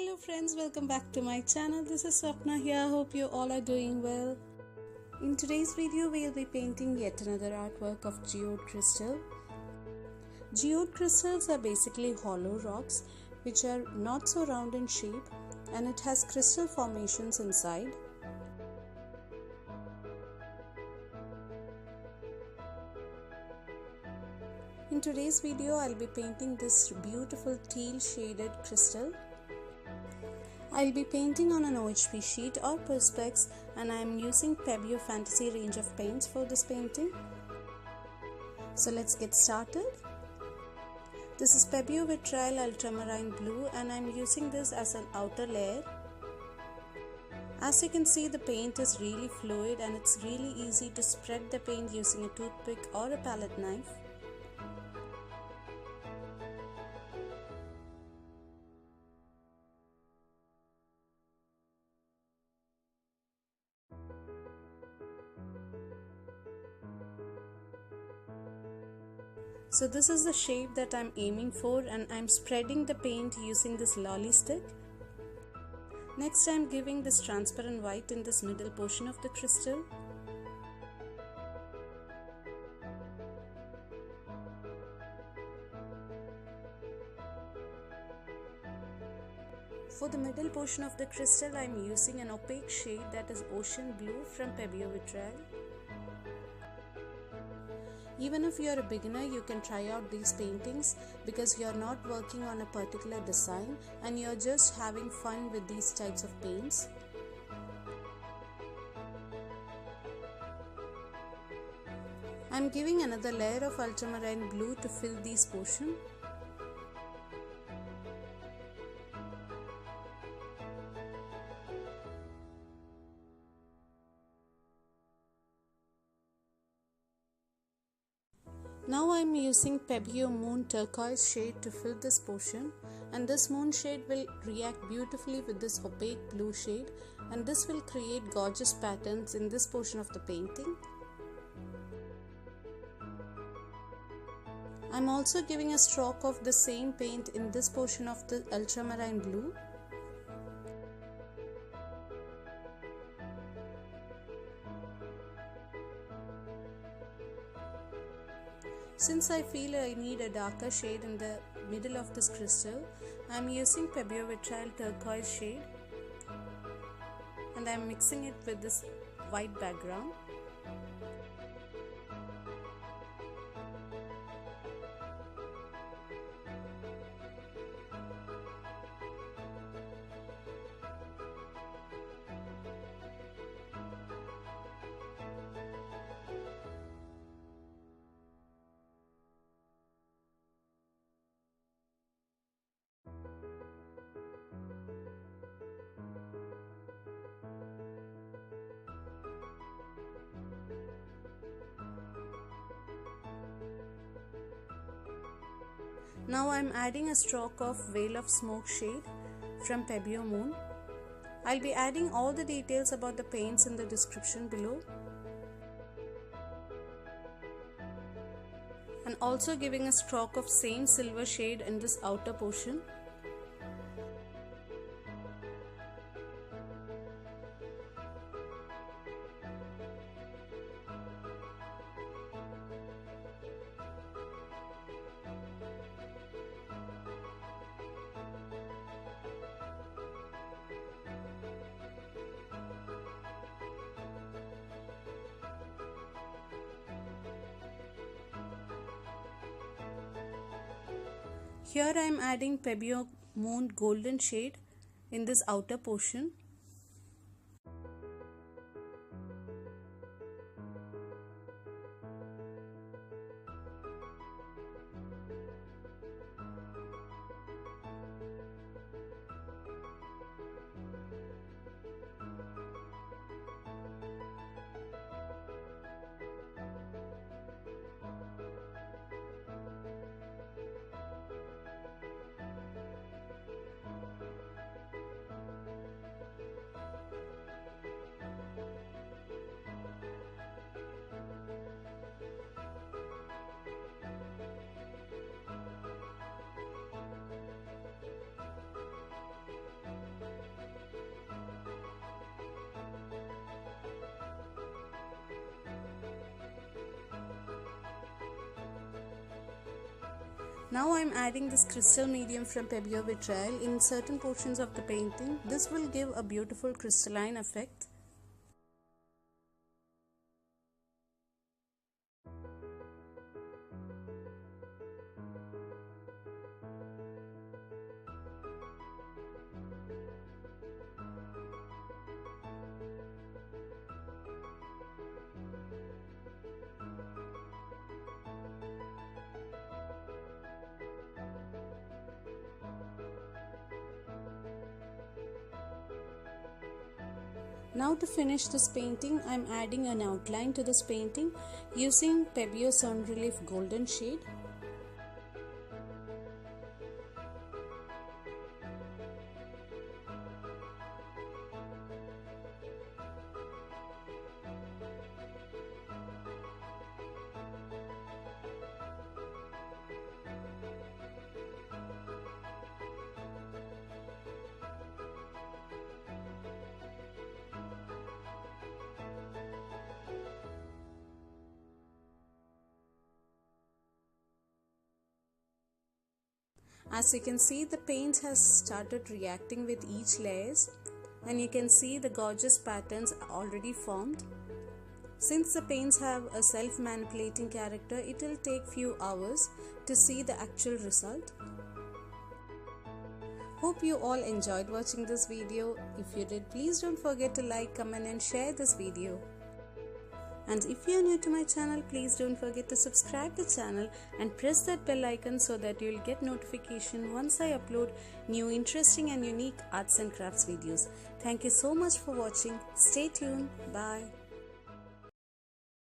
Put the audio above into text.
Hello friends, welcome back to my channel. This is Swapna here. Hope you all are doing well. In today's video, we'll be painting yet another artwork of geode crystal. Geode crystals are basically hollow rocks which are not so round in shape, and it has crystal formations inside. In today's video, I'll be painting this beautiful teal shaded crystal. I'll be painting on an OHP sheet or Perspex, and I am using Pebeo Fantasy range of paints for this painting. So let's get started. This is Pebeo Vitrail Ultramarine Blue, and I am using this as an outer layer. As you can see, the paint is really fluid and it's really easy to spread the paint using a toothpick or a palette knife. So this is the shape that I'm aiming for, and I'm spreading the paint using this lolly stick. Next, I'm giving this transparent white in this middle portion of the crystal. For the middle portion of the crystal, I'm using an opaque shade that is Ocean Blue from Pebeo Vitrail. Even if you are a beginner, you can try out these paintings because you are not working on a particular design and you are just having fun with these types of paints. I am giving another layer of ultramarine blue to fill these portions. Now I am using Pebeo Moon turquoise shade to fill this portion, and this moon shade will react beautifully with this opaque blue shade, and this will create gorgeous patterns in this portion of the painting. I am also giving a stroke of the same paint in this portion of the ultramarine blue. Since I feel I need a darker shade in the middle of this crystal, I am using Pebeo Vitrail turquoise shade, and I am mixing it with this white background. Now I am adding a stroke of Veil of Smoke shade from Pebeo Moon. I'll be adding all the details about the paints in the description below. And also giving a stroke of same silver shade in this outer portion. Here I am adding Pebeo Moon golden shade in this outer portion. Now I am adding this crystal medium from Pebeo Vitrail in certain portions of the painting. This will give a beautiful crystalline effect. Now to finish this painting, I am adding an outline to this painting using Pebeo Sun Relief Golden shade. As you can see, the paint has started reacting with each layers, and you can see the gorgeous patterns already formed. Since the paints have a self-manipulating character, it will take few hours to see the actual result. Hope you all enjoyed watching this video. If you did, please don't forget to like, comment and share this video. And if you are new to my channel, please don't forget to subscribe the channel and press that bell icon so that you'll get notification once I upload new interesting and unique arts and crafts videos. Thank you so much for watching. Stay tuned. Bye.